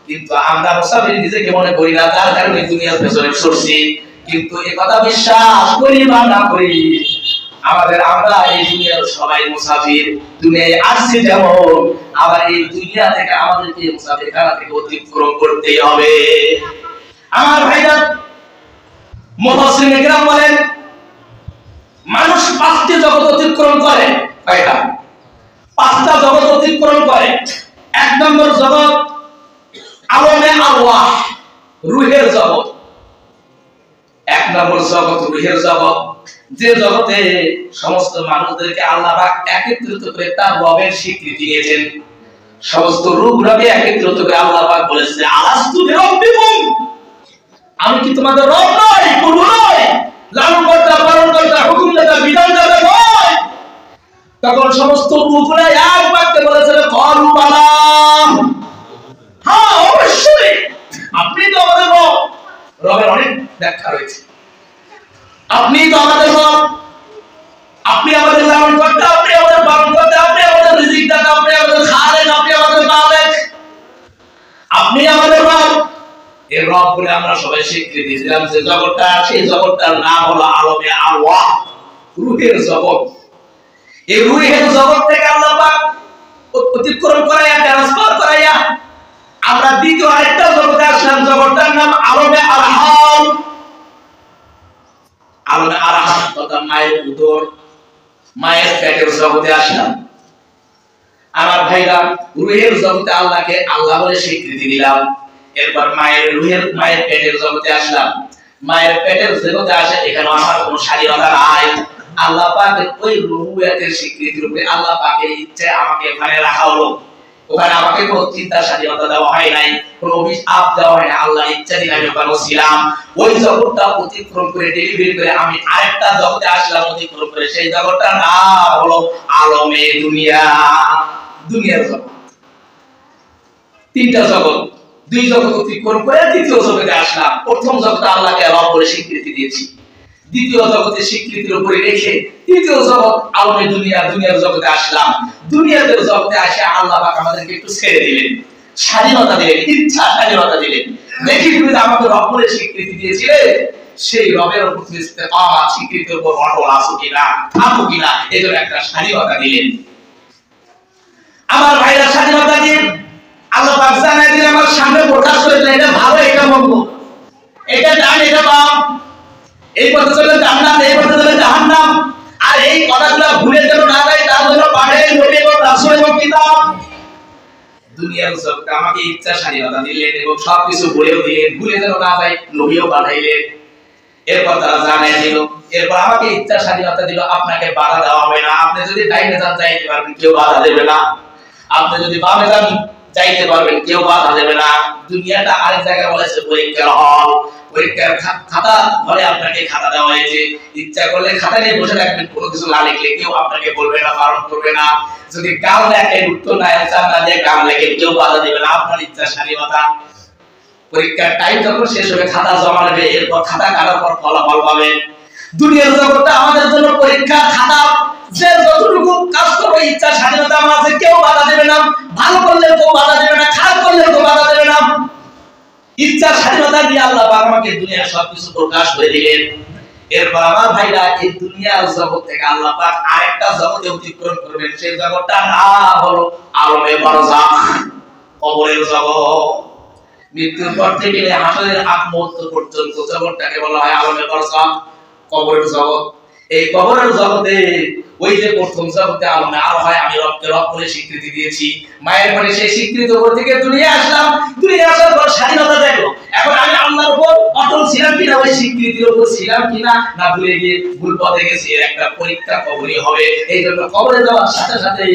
কিন্তু আমরা মুসাফির নিজেকে মনে করি না, তার কারণে দুনিয়ার পেছনে ছুটছি। কিন্তু এই কথা বিশ্বাস করি বা না করি, আমরা এই দুনিয়ার সবাই মুসাফির। দুনিয়ায় আসছি যেমন, আবার এই দুনিয়া থেকে আমাদেরকে মুসাফিরখানা থেকে অতিক্রম করতেই হবে। আমার ভাইরা মুফাসসিরিন ইকরাম বলেন, মানুষ পাঁচটি জগৎ অতিক্রম করে। কয়টা? পাঁচটা জগৎ অতিক্রম করে। এক নম্বর জগৎ আলমে আরওয়াহ, রূহের জগৎ। এক নম্বর জগৎ রূহের জগৎ, যে জগতে সমস্ত মানুষদেরকে আল্লাহ পাক একত্রিত করে তার রবের স্বীকৃতি দিয়েছেন। সমস্ত রূহগুলোকে একত্রিত করে আল্লাহ পাক বলেছে, আলাস্তু বিরাব্বিকুম, আমি কি তোমাদের রব নই, প্রভু নই, লালন কর্তা, পালন কর্তা, হুকুমদাতা, বিধানদাতা নই? তখন সমস্ত রূহগুলো এক বাক্যে বলেছে, ক্বালু বালা, হ্যাঁ অবশ্যই আপনি তো আমাদের রব। রবের অনেক ব্যাখ্যা রয়েছে। আপনি তো আমাদের রব, আপনি আমাদের লালন কর্তা, আপনি আমাদের পালন কর্তা, আপনি আমাদের রিজিক দাতা, আপনি আমাদের খালেক, আপনি আমাদের মালিক, আপনি আমাদের রব। এই রব বলে আমরা সবাই স্বীকৃতি দিলাম যে জগৎটা, সেই জগৎটার নাম হলো আলমে আরওয়াহ, রূহের জগৎ। এই রূহের জগৎ থেকে আল্লাহ পাক অতিক্রম করাইয়া, ট্রান্সফার করাইয়া আমরা দ্বিতীয় আরেকটা জগতে আসলাম, জগৎটার নাম আলমে আরহাম। আলমে আরহাম তথা মায়ের উদর, মায়ের পেটের জগতে আসলাম। আমার ভাইরা, রূহের জগতে আল্লাহকে আল্লাহ বলে স্বীকৃতি দিলাম। এরপর মায়ের পেটের জগতে আসলাম। মায়ের পেটের জগতে আসে, এখানে আমার কোনো স্বাধীনতা নাই। আল্লাহ পাকের ওই রুবুবিয়তের স্বীকৃতির উপরে আল্লাহ পাকের ইচ্ছে আমাকে এখানে রাখা হলো। ওখানে আমাকে কোনো চিন্তা স্বাধীনতা দেওয়া হয় নাই, কোনো অভিশাপ দেওয়া হয় না, আল্লাহ ইচ্ছা দিন আমি ওখানে ছিলাম। ওই জগৎটা অতিক্রম করে ডেলিভারি করে আমি আরেকটা জগতে আসলাম, অতিক্রম করে। সেই জগৎটার নাম হলো আলমে দুনিয়া, দুনিয়ার জগৎ। তিনটা জগৎ, দুই জগৎ অতিক্রম করে তৃতীয় জগতে আসলাম। প্রথম জগতে আল্লাহকে রব বলে স্বীকৃতি দিয়েছি, দ্বিতীয় জগতে স্বীকৃতির উপরে রেখে তৃতীয় জগৎ আলমে দুনিয়া, দুনিয়ার জগতে আসলাম। দুনিয়ার জগতে আসে আল্লাহ পাক আমাদেরকে একটু ছেড়ে দিলেন, স্বাধীনতা দিলেন, ইচ্ছা স্বাধীনতা দিলেন। দেখি তুমি আমাকে রব বলে স্বীকৃতি দিয়েছিলে, সেই রবের উপর তুমি ইস্তেকামত, স্বীকৃতির উপর অটল আছো কিনা, থাকো কিনা, এজন্য একটা স্বাধীনতা দিলেন। আমার ভাইরা, স্বাধীনতা দিয়ে আল্লাহ পাক জানাই দিলেন, আমার সামনে প্রকাশ করে দিলেন, এটা ভালো, এটা মন্দ, এটা ডান, এটা বাম, এই পথে চলে জান্নাত, এই পথে চলে জাহান্নাম। আর এই কথাগুলো ভুলে যেন না যায়, তার জন্য পাঠের বই এবং রাসূল এবং কিতাব। দুনিয়ার জগতে আমাকে ইচ্ছা স্বাধীনতা দিলেন এবং সবকিছু বলেও দিলেন, ভুলে যেন না যায়, নবীও পাঠাইলেন। এরপর তারা জানাই দিল, এরপর আমাকে ইচ্ছা স্বাধীনতা দিল, আপনাকে বাধা দেওয়া হবে না। আপনি যদি ডাইনে যান যাইতে পারবেন, কেউ বাধা দেবে না। আপনি যদি বামে যান যাইতে পারবেন, কেউ বাধা দেবে না। দুনিয়াটা আরেক জায়গায় বলেছে পরীক্ষার হল, পরীক্ষার খাতা ঘরে আপনাকে খাতা দেওয়া হয়েছে। ইচ্ছা করলে খাতা নিয়ে বসে থাকবেন, কোনো কিছু না লিখলে কেউ আপনাকে বলবে না, বারণ করবে না। যদি গান লেখেন, উত্তর না অ্যানসার না দিয়ে গান লেখেন, কেউ বাধা দেবে না, আপনার ইচ্ছা স্বাধীনতা। পরীক্ষার টাইম যখন শেষ হবে, খাতা জমা নেবে, এরপর খাতা কাটার পর ফলাফল পাবেন। দুনিয়ার জগৎটা আমাদের জন্য পরীক্ষা খাতা, যে যতটুকু কাজ করবে ইচ্ছা স্বাধীনতা আমার আছে, কেউ বাধা দেবে না। ভালো করলে কেউ বাধা দেবে না, খারাপ করলে কেউ বাধা দেবে না। ইচ্ছা স্বাধীনতা দিয়ে আল্লাহ পাক আমাকে দুনিয়ার সবকিছু প্রকাশ করে দিলেন। এরপর আমার ভাইরা এই দুনিয়ার জগৎ থেকে আল্লাহ পাক আরেকটা জগতে অতিক্রম করবেন। সেই জগৎটা নাম হলো আলমে বারজাখ, কবরের জগৎ। মৃত্যুর পর থেকে হাসরের আগ মুহূর্ত পর্যন্ত জগৎটাকে বলা হয় আলমে বারজাখ, কবরের জগৎ। এই কবরের জগতে ওই যে প্রথম জগতে আলমে আর হয়, আমি রবকে রব বলে স্বীকৃতি দিয়েছি, মায়ের পরে সেই স্বীকৃতির উপর থেকে দুনিয়া আসলাম। দুনিয়া আসার পর স্বাধীনতা দেখো, এখন আমি আল্লাহর উপর অটল ছিলাম কিনা, ওই স্বীকৃতির উপর ছিলাম কিনা, না ভুলে গিয়ে ভুল পথে গেছি, এর একটা পরীক্ষা কবরই হবে। এই জন্য কবরে যাওয়ার সাথে সাথে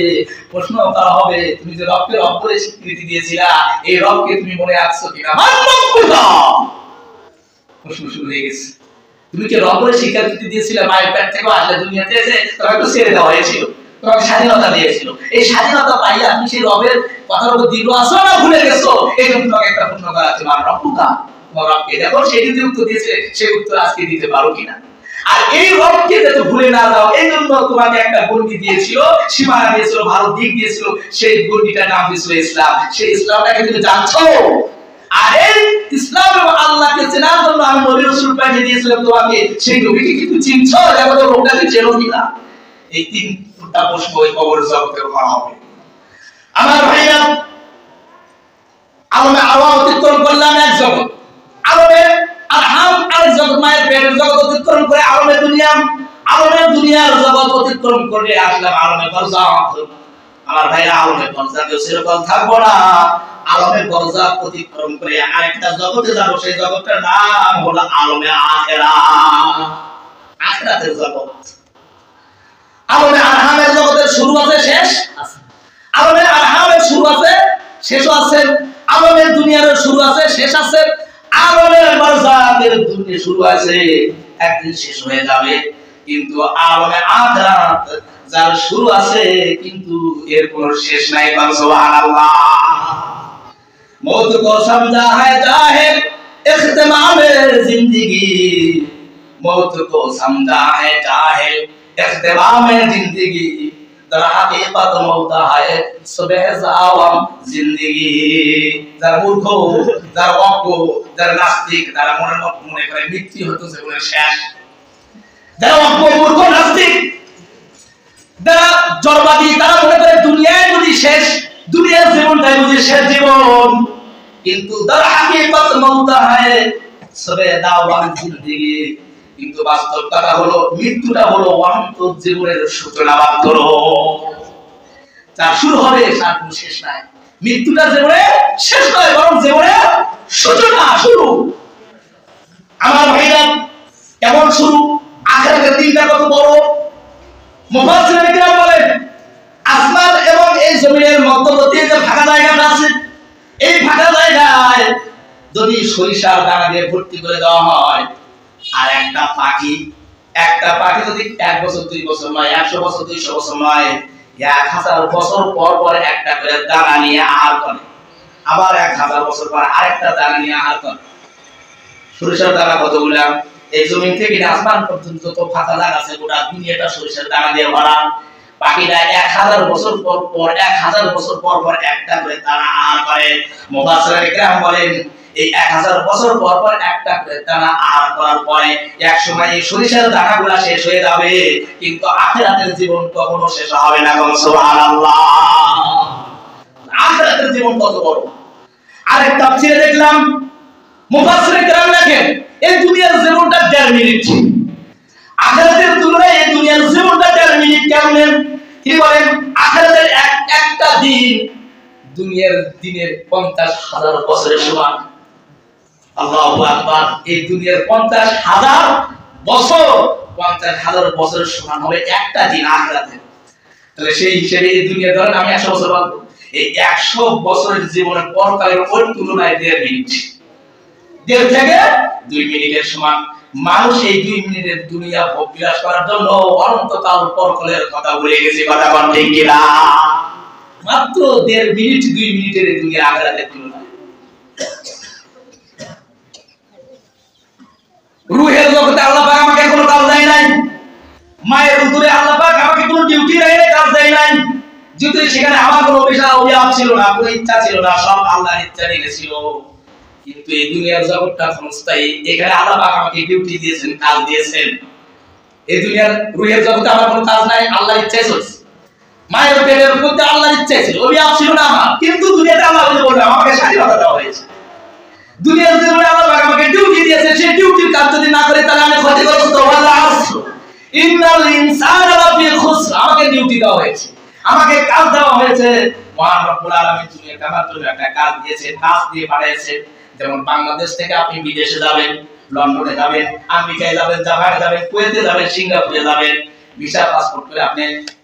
প্রশ্ন করা হবে, তুমি যে রবকে রব বলে স্বীকৃতি দিয়েছিলা, এই রবকে তুমি মনে রাখছো কিনা। প্রশ্ন শুরু হয়ে গেছে। তুমি কি রব বলে স্বীকৃতি দিয়েছিলে, মায়ের পেট থেকে আসলে দুনিয়াতে এসে তোমাকে তো ছেড়ে দেওয়া হয়েছিল, তোমাকে স্বাধীনতা দিয়েছিল। এই স্বাধীনতা পাইয়া তুমি সেই রবের কথার উপর দৃঢ় আছো না ভুলে গেছো? এই জন্য তোমাকে একটা প্রশ্ন করা আছে, আমার রব্বুকা, তোমার রবকে দেখো সেটি যে উত্তর দিয়েছে সেই উত্তর আজকে দিতে পারো কিনা। আর এই রবকে যাতে ভুলে না যাও, এই জন্য তোমাকে একটা গণ্ডি দিয়েছিল, সীমানা দিয়েছিল, ভালো দিক দিয়েছিল। সেই গণ্ডিটার নাম দিয়েছিল ইসলাম। সেই ইসলামটাকে তুমি জানছো। আর এই ইসলাম এবং আল্লাহকে চেনার জন্য আমি নবী রাসূল পাঠিয়ে দিয়েছিলাম তোমাকে, সেই নবীকে কি তুমি চিনছো? দেখো তো লোকটাকে চেনো কিনা। এই তিনটা প্রশ্ন ওই কবর জগতে করা হবে। আমার ভাইরা, আলমে আরওয়াহ অতিক্রম করলাম এক জগৎ, আলমে আরহাম আরেক জগৎ, মায়ের পেটের জগৎ অতিক্রম করে আলমে দুনিয়া, আলমে দুনিয়ার জগৎ অতিক্রম করে আসলাম আলমে বারজাখ। আমার ভাইরা, আলমে বারজাখে সেরকম থাকবো না, আলমে বারজাখ অতিক্রম করে আরেকটা জগতে যাব। সেই জগতের নাম হলো আলমে আখিরাত, আখিরাতের জগৎ। আলমে আরহামের জগতের শুরু আছে, শেষ আছে। আলমে আরহামের শুরু আছে, শেষও আছে। আলমে দুনিয়ার শুরু আছে, শেষ আছে। আলমে বারজাখের দুনিয়া শুরু আছে, একদিন শেষ হয়ে যাবে। কিন্তু আলমে আখিরাত যার শুরু আছে কিন্তু এর কোনো শেষ নাই। সুবহানাল্লাহ। मौत को समझा है जाहिर इख्तिमाम जिंदगी, मौत को समझा है जाहिर इख्तिमाम जिंदगी, दर हकीकत मौत है सुबह जावम जिंदगी। যার মূর্খ, যার অজ্ঞ, যার নাস্তিক, তারা মনে করে মৃত্যু হতো জীবনের শেষ। যারা অজ্ঞ, মূর্খ, নাস্তিক, যারা জড়বাদী, তারা মনে করে দুনিয়ায় যদি শেষ, দুনিয়ার জীবনটাই বুঝি শেষ জীবন। কিন্তু দর হাকিকত মৌত হয় সবে দাওয়ান জিন্দেগি, কিন্তু বাস্তব কথা হলো মৃত্যুটা হলো অনন্ত জীবনের সূচনা মাত্র। যার শুরু হবে তার কোনো শেষ নাই। মৃত্যুটা জীবনের শেষ নয়, বরং জীবনের সূচনা, শুরু। আমার ভাইরা, কেমন শুরু? আখিরাতের দিনটা কত বড়। মুফাসসিরিন কিরাম বলেন, আসমান এবং এই জমিনের মধ্যবর্তী যে ফাঁকা জায়গাটা আছে, এই ফাঁকা জায়গায় যদি সরিষার দানা দিয়ে ভর্তি করে দেওয়া হয়, আর একটা পাখি যদি 1 বছর 2 বছর নয়, 100 বছর 200 বছর নয়, 1000 বছর পর পর একটা করে দানা নিয়ে আহার করে, আবার 1000 বছর পর আরেকটা দানা নিয়ে আহার করে। সরিষার দানা কতগুলা? এই জমিন থেকে আসমান পর্যন্ত তো ফাঁকা জায়গা আছে, গোটা দুনিয়াটা সরিষার দানা দিয়ে ভরা। পাখিরা 1000 বছর পর পর 1000 বছর পর পর একটা করে দানা আহার করে। মুফাসসিরিন কিরাম বলেন, এই 1000 বছর পর পর একটা করে দানা আহার করার পরে এক সময় এই সরিষার দানাগুলো শেষ হয়ে যাবে, কিন্তু আখিরাতের জীবন কখনো শেষ হবে না। সুবহানাল্লাহ। আখিরাতের জীবন কত বড়। আরেক তাফসীরে দেখলাম মুফাসসিরিন কিরাম লেখেন, এই দুনিয়ার জীবনটা 1.5 মিনিট, আখিরাতের তুলনায় এই দুনিয়ার জীবনটা 1.5 মিনিট। কেমন? কি বলেন? আখিরাতের একটা দিন দুনিয়ার দিনের 50,000 বছরের সমান। আল্লাহু আকবার। এই দুনিয়ার 50,000 বছর, 50,000 বছরের সমান হবে একটা দিন আখিরাতে। তাহলে সেই হিসেবে এই দুনিয়া ধরেন আমি 100 বছর বাঁচবো, এই 100 বছরের জীবনের পরকালের ওই তুলনায় 1.5 মিনিট, 1.5 থেকে 2 মিনিটের সমান। মানুষ এই 2 মিনিটের দুনিয়া ভোগ বিলাস করার জন্য অনন্তকাল পরকালের কথা ভুলে গেছে। কথা বলেন ঠিক কিনা? মাত্র 1.5 মিনিট 2 মিনিটের এই দুনিয়া আখিরাতের তুলনায়। রূহের জগতে আল্লাহ পাক আমাকে কোনো কাজ দেয় নাই। যদি সেখানে আমার কোনো অভিয়াপ ছিল না, কোনো ইচ্ছা ছিল না, সব আল্লাহর ইচ্ছা ছিল। কিন্তু এই দুনিয়ার জগৎটা ক্ষণস্থায়ী, এখানে আল্লাহ পাক আমাকে ডিউটি দিয়েছেন, কাজ দিয়েছেন। এই দুনিয়ার রুহের জগতে আমার কোনো কাজ নাই, আল্লাহর ইচ্ছায় চলছে। মায়ের পেটের মধ্যে আল্লাহর ইচ্ছা ছিল, অভিয়াপ ছিল না আমার, কিন্তু দুনিয়াতে আল্লাহ বলবে আমাকে স্বাধীনতা দেওয়া হয়েছে। দুনিয়ার জীবনে আল্লাহ পাক আমাকে ডিউটি দিয়েছে, সেই ডিউটির কাজ যদি না করে তাহলে আমি ক্ষতিগ্রস্ত। ওয়াল আসর ইন্নাল ইনসানা লাফি খুসর, আমাকে ডিউটি দেওয়া হয়েছে, আমাকে কাজ দেওয়া হয়েছে। মহান রব্বুল আলামিন দুনিয়াতে আমার জন্য একটা কাজ দিয়েছেন, কাজ দিয়ে পাঠিয়েছেন। যেমন বাংলাদেশ থেকে আপনি বিদেশে যাবেন, লন্ডনে যাবেন, আমেরিকায় যাবেন, জাপানে যাবেন, কুয়েতে যাবেন, সিঙ্গাপুরে যাবেন, ভিসা পাসপোর্ট করে আপনি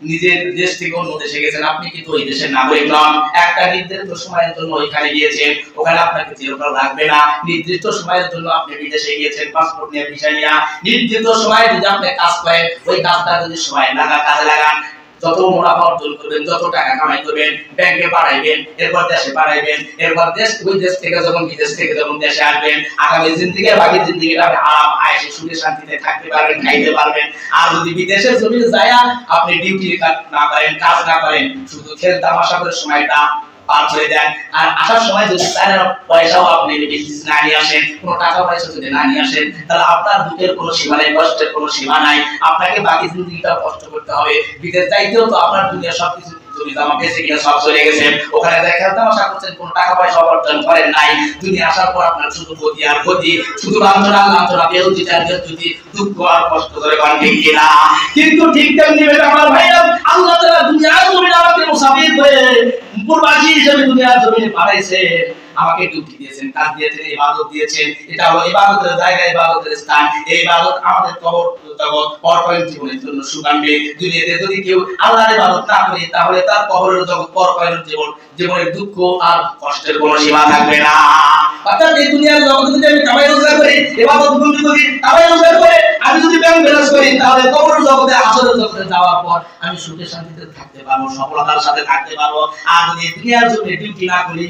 নিজের দেশ থেকে অন্য দেশে গেছেন, আপনি কিন্তু ওই দেশের নাগরিক নন। একটা নির্দিষ্ট সময়ের জন্য ওইখানে গিয়েছেন, ওখানে আপনাকে চিরকাল রাখবে না। নির্দিষ্ট সময়ের জন্য আপনি বিদেশে গিয়েছেন পাসপোর্ট নিয়ে, ভিসা নিয়ে, নির্দিষ্ট সময় যদি আপনি কাজ করেন, ওই কাজটা যদি সময় কাজে লাগান, যত মুনাফা অর্জন করবেন, যত টাকা কামাই করবেন, ব্যাংকে পাঠাইবেন, এরপর দেশে পাঠাইবেন, এরপর ওই দেশ থেকে যখন বিদেশ থেকে যখন দেশে আসবেন, আগামী জিন্দেগি বাকি জিন্দেগিটা আপনি আরাম আয়েশে সুখে শান্তিতে থাকতে পারবেন, খাইতে পারবেন। আর যদি বিদেশের জমিনে যায় আপনি ডিউটি না করেন, কাজ না করেন, শুধু খেল তামাশা করে সময়টা পার করে দেন, আর আসার সময় যদি পয়সাও আপনি বিজনেস না নিয়ে আসেন, কোনো টাকা পয়সা যদি না নিয়ে আসেন, তাহলে আপনার দুঃখের কোনো সীমা নেই, কষ্টের কোনো সীমা নাই। আপনাকে বাকি জিন্দেগিটা কষ্ট করতে হবে। বিদেশ যাইতেও তো আপনার দুনিয়া সবকিছু জমি জমা বেঁচে গিয়ে সব চলে গেছেন, ওখানে যাই খেলতে আশা করছেন, কোনো টাকা পয়সা অর্জন করেন নাই। দুনিয়া আসার পর আপনার শুধু ক্ষতি আর ক্ষতি, শুধু লাঞ্ছনা বেহুদি যদি দুঃখ আর কষ্ট করে কাটে কিনা। কিন্তু ঠিক তেমনি আমার ভাইরা, আল্লাহ তাআলা দুনিয়ার জমিনে আমাকে মুসাফির করে প্রবাসী হিসেবে দুনিয়ার জমিনে পাঠাইছে, আমাকে ডিউটি দিয়েছেন, কাজ দিয়েছেন, ইবাদত দিয়েছেন। এটা হলো ইবাদতের জায়গা, ইবাদতের স্থান। এই ইবাদত আমাদের কবর জগৎ পরকালীন জীবনের জন্য সুখ আনবে। দুনিয়াতে যদি কেউ আল্লাহর ইবাদত না করে, তাহলে তার কবরের জগৎ পরকালীন জীবনের দুঃখ আর কষ্টের কোনো সীমা থাকবে না। অর্থাৎ এই দুনিয়ার জগতে যদি আমি কামাই রোজগার করি, ইবাদত বন্দি করি, কামাই রোজগার করে আমি যদি ব্যাংক ব্যালেন্স করি, তাহলে কবরের জগতে, আসরের জগতে যাওয়ার পর আমি সুখে শান্তিতে থাকতে পারবো, সফলতার সাথে থাকতে পারবো। আর যদি দুনিয়ার জন্য ডিউটি না করি,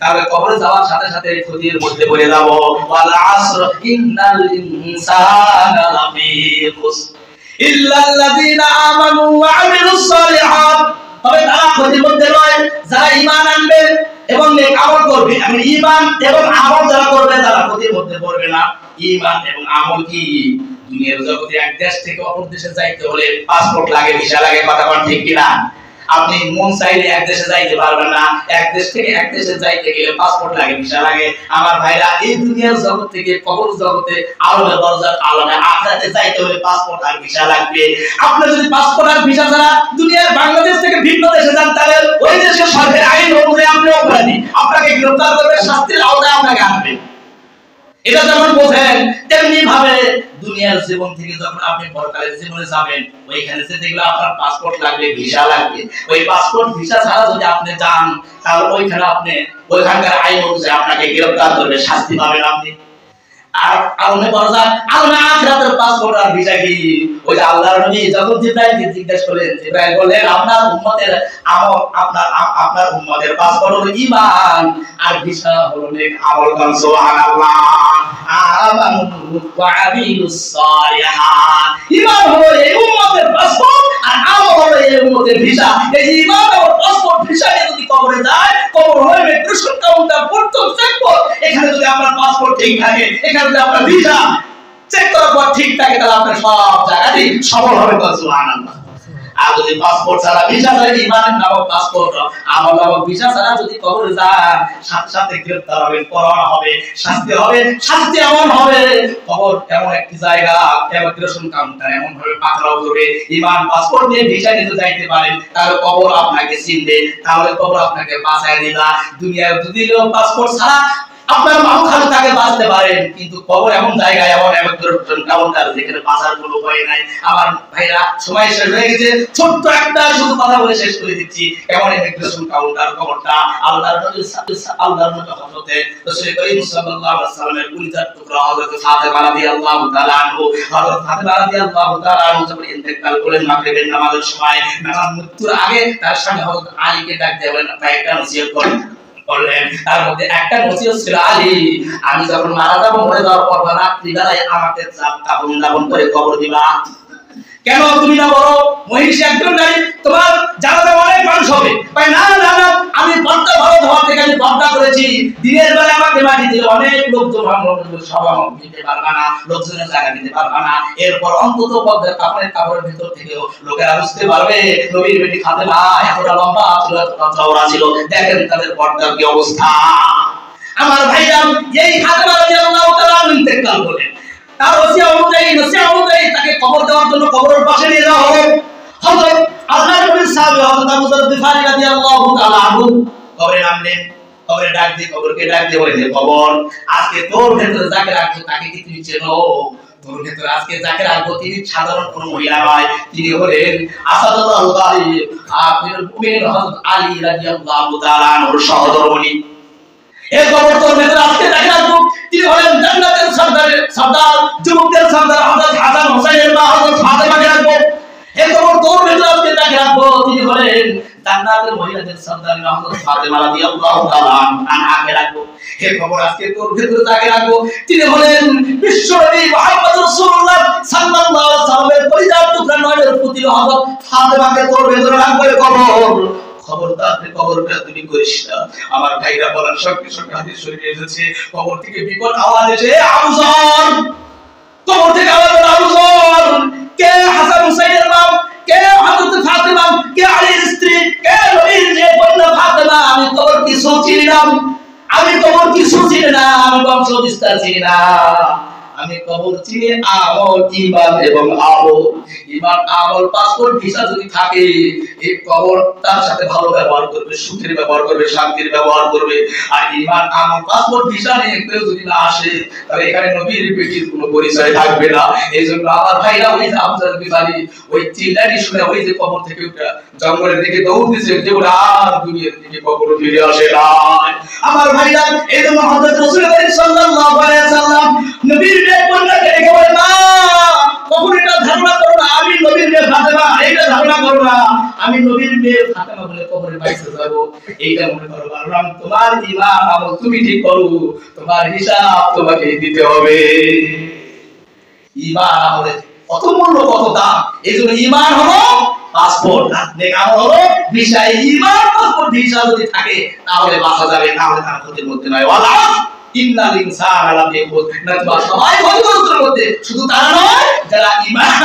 তাহলে কবরে যাওয়ার সাথে সাথে ক্ষতির মধ্যে পড়ে যাব। ওয়াল আসর ইন্নাল ইনসানা লাফি খুসর ইল্লাল্লাযীনা আমানু ওয়া আমিলুস সালিহাত, তবে তারা ক্ষতির মধ্যে নয় যারা ঈমান আনবে এবং নেক আমল করবে। আমি ঈমান এবং আমল যারা করবে তারা ক্ষতির মধ্যে পড়বে না। ঈমান এবং আমল কি? দুনিয়ার জগতে এক দেশ থেকে অপর দেশে যাইতে হলে পাসপোর্ট লাগে, ভিসা লাগে, কথা বল ঠিক কিনা? আপনি মন চাইলে এক দেশে যাইতে পারবেন না, এক দেশ থেকে এক দেশে যাইতে গেলে পাসপোর্ট লাগে, ভিসা লাগে। আমার ভাইরা, এই দুনিয়ার জগৎ থেকে কবর জগতে, আলাদা বরজাত, আলাদা আখিরাতে যাইতে হলে পাসপোর্ট আর ভিসা লাগবে। আপনি যদি পাসপোর্ট আর ভিসা ছাড়া দুনিয়ার বাংলাদেশ থেকে ভিন্ন দেশে যান, তাহলে ওই দেশের সরকারি আইন অনুযায়ী আপনি অপরাধী, আপনাকে গ্রেফতার করবে, শাস্তির আওতায় আপনাকে আনবে। এটা যেমন বোঝেন, তেমনি ভাবে দুনিয়ার জীবন থেকে যখন আপনি পরকালের জীবনে যাবেন, ওইখানে যেতে গেলে আপনার পাসপোর্ট লাগবে, ভিসা লাগবে। ওই পাসপোর্ট ভিসা ছাড়া যদি আপনি যান, তাহলে ওইখানে আপনি ওইখানকার আইন অনুযায়ী আপনাকে গ্রেফতার করবে, শাস্তি পাবেন আপনি। আর আলমে বরজাত, আলমে আখিরাতের পাসপোর্ট আর ভিসা কি? ওই যে আল্লাহর নবী যখন জিবরাইলকে জিজ্ঞেস করলেন, জিবরাইল বললেন আপনার উম্মতের আমল, আপনার উম্মতের পাসপোর্ট হলো ঈমান আর ভিসা হলো নেক আমল। সুবহানাল্লাহ। আমানু ওয়া আমিলুস সালিহাত, ঈমান হলো এই উম্মতের পাসপোর্ট আর আমল হলো এই উম্মতের ভিসা। এই ঈমান আর পাসপোর্ট ভিসা নিয়ে যদি কবরে যায়, কবর হয়ে ইমিগ্রেশন কাউন্টার প্রথম চেকপোস্ট, এখানে যদি আপনার পাসপোর্ট ঠিক থাকে, এখানে যদি আপনার ভিসা চেক করার পর ঠিক থাকে, তাহলে আপনার সব জায়গাতেই সফল হবে। সুবহানাল্লাহ। আর যদি পাসপোর্ট ছাড়া, ভিসা ছাড়া, ঈমানের নামক পাসপোর্ট, আমল নামক ভিসা ছাড়া যদি কবরে যান, সাথে সাথে গ্রেফতার হবে, পরোয়ানা হবে, শাস্তি হবে। শাস্তি এমন হবে, কবর এমন একটি জায়গা, ইমিগ্রেশন কাউন্টার এমন ভাবে পাকড়াও করবে। ঈমান পাসপোর্ট নিয়ে ভিসা নিতে যাইতে পারেন, তাহলে কবর আপনাকে চিনবে, তাহলে কবর আপনাকে বাঁচায় দিবা। দুনিয়ায় যদি পাসপোর্ট ছাড়া আপনার মাহখানে তাকে বাঁচতে পারেন, কিন্তু কবর এমন জায়গায়, এমন ইমিগ্রেশন কাউন্টার যেখানে বাঁচার কোনো উপায় নাই। আমার ভাইরা, সময় শেষ হয়ে গেছে, ছোট্ট একটা শুধু কথা বলে শেষ করে দিচ্ছি। এমন ইমিগ্রেশন কাউন্টার কবরটা আল্লাহর নবী হযরত রাসূল করিম সাল্লাল্লাহু আলাইহি ওয়াসাল্লামের কলিজার টুকরা হযরত ফাতেমা রাদিয়াল্লাহু তাআলা আনহু, হযরত ফাতেমা রাদিয়াল্লাহু তাআলা আনহু যখন ইন্তেকাল করলেন মাগরিবের নামাজের সময়, নামাজ মৃত্যুর আগে তার স্বামী হযরত আলীকে ডাক দিয়ে বলেন, একটা নসিহত করলেন। তার মধ্যে একটা নসিহত ছিল, আলী, আমি যখন মারা যাবো, মরে যাওয়ার পর রাত্রি বেলায় আমাকে কাফন দাফন করে কবর দিবা। কেন তুমি না বড় মহিষী একজন নারী, তোমার জানাতে অনেক মানুষ হবে। ভাই না না না, আমি পর্দা ভালো হওয়ার থেকে আমি পর্দা করেছি। দিনের বেলা আমাকে মাটি দিলে অনেক লোক তোমার সভা নিতে পারবে না, লোকজনের জায়গা নিতে পারবে না। এরপর অন্তত পর্দার কাপড়ের ভিতর থেকেও লোকেরা বুঝতে পারবে নবীর বেটি ফাতেমা এতটা লম্বা ছিল, এতটা চওড়া ছিল। দেখেন তাদের পর্দার কি অবস্থা। আমার ভাইরা, এই ফাতেমা রাদিয়াল্লাহু তাআলা ইন্তেকাল করলেন। তার ওসিয়া অনুযায়ী তাকে কবর দেওয়ার জন্য কবরের পাশে নিয়ে যাওয়া হলো। হযরত আল্লাহর নবীর সাহাবী হযরত আবু যর গিফারী রাদিয়াল্লাহু তাআলা আনহু কবরে নামলেন। কবরে কবরকে ডাক দিয়ে বলেন, কবর আজকে তোর ভেতরে যাকে রাখবো তাকে কি তুমি চেনো? তোর ভেতরে আজকে যাকে রাখবো তিনি সাধারণ কোনো মহিলা নয়, তিনি হলেন আসাদুল্লাহ গালিব আমিরুল মুমিনিন হযরত আলী রাদিয়াল্লাহু তাআলা আনহুর সহধর্মিণী। এই কবর তোর ভেতরে আজকে যাকে রাখবো তিনি হলেন জান্নাতের সর্দার, যুবকদের সর্দার হযরত হাসান হোসেনের মা হযরত ফাতেমাকে রাখবো। এই কবর তোর ভেতরে আজকে যাকে রাখবো তিনি হলেন জান্নাতের মহিলাদের সর্দার হযরত ফাতেমা রাদিয়াল্লাহু তাআলা আনহাকে রাখবো। এই কবর আজকে তোর ভেতরে যাকে রাখবো তিনি হলেন বিশ্বনবী মুহাম্মদ রাসূলুল্লাহ সাল্লাল্লাহু আলাইহি ওয়াসাল্লামের পরিজাত টুকরা নয়নের পুত্র হযরত ফাতেমাকে তোর ভেতরে রাখবো। এই কবর খবরদার কবরটা তুমি করিস না। আমার ভাইরা বলার সঙ্গে সঙ্গে হাদিস শরীফে এসেছে কবর থেকে বিকট আওয়াজ এসে আবুজর, কবর থেকে আওয়াজ এলো আবুজর, কে হাসান হুসাইনের মা, কে হযরত ফাতেমা, কে আলীর স্ত্রী, কে নবীর যে কন্যা ফাতেমা। আমি কবর কিছু চিনি না, আমি কবর কিছু চিনি না, আমি বংশ বিস্তার চিনি না। আমি কবর চিনি আমল, ঈমান এবং আমল। ঈমান, আমল, পাসপোর্ট, ভিসা যদি থাকে এই কবর তার সাথে ভালো ব্যবহার করবে, সুখের ব্যবহার করবে, শান্তির ব্যবহার করবে। আর ঈমান, আমল, পাসপোর্ট, ভিসা নিয়ে কেউ যদি না আসে তাহলে এখানে নবীর বেটির কোনো পরিচয় থাকবে না। এইজন্য আমার ভাইরা ওই যে আবু যর গিফারী ওই চিল্লানি শুনে ওই যে কবর থেকে উঠে জঙ্গলের দিকে দৌড় দিয়েছে, যে ওরা আর দুনিয়ার দিকে কখনো ফিরে আসে না। আমার ভাইরা, এই জন্য হযরত রাসূল সাল্লাল্লাহু আলাইহি ওয়াসাল্লাম নবীর কন্যাকে ডেকে বলে, মা কখন এটা ধারণা করো না আমি নবীর মেয়ে ফাতেমা, এইটা ধারণা করো না আমি নবীর মেয়ে ফাতেমা বলে কবরে বাইসে যাব। এইটা মনে করো বলরাম, তোমার ঈমান আমল তুমি ঠিক করো, তোমার হিসাব তোমাকে দিতে হবে। ঈমান আমলের কত মূল্য, কত দাম। এইজন্য ঈমান হলো পাসপোর্ট, নেক আমল হলো ভিসা। ঈমান, পাসপোর্ট, ভিসা যদি থাকে তাহলে বাঁচা যাবে, তাহলে তার ক্ষতির মধ্যে নয়। ওয়ালা ইন্নাল ইনসানা লাফি খুসর, নতুবা সবাই ক্ষতিগ্রস্তের মধ্যে। শুধু তারা নয়, যারা ঈমান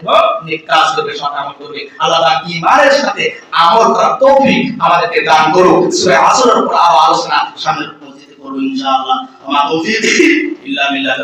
এবং নেক কাজ করবে, সৎ আমল করবে। আল্লাহ তাআলা ঈমানের সাথে আমল করার তৌফিক আমাদেরকে দান করুন। সূরা আসরের উপর আরো আলোচনা সামনে মসজিদে করব ইনশাআল্লাহ। আমার তৌফিক ইল্লা বিল্লাহ।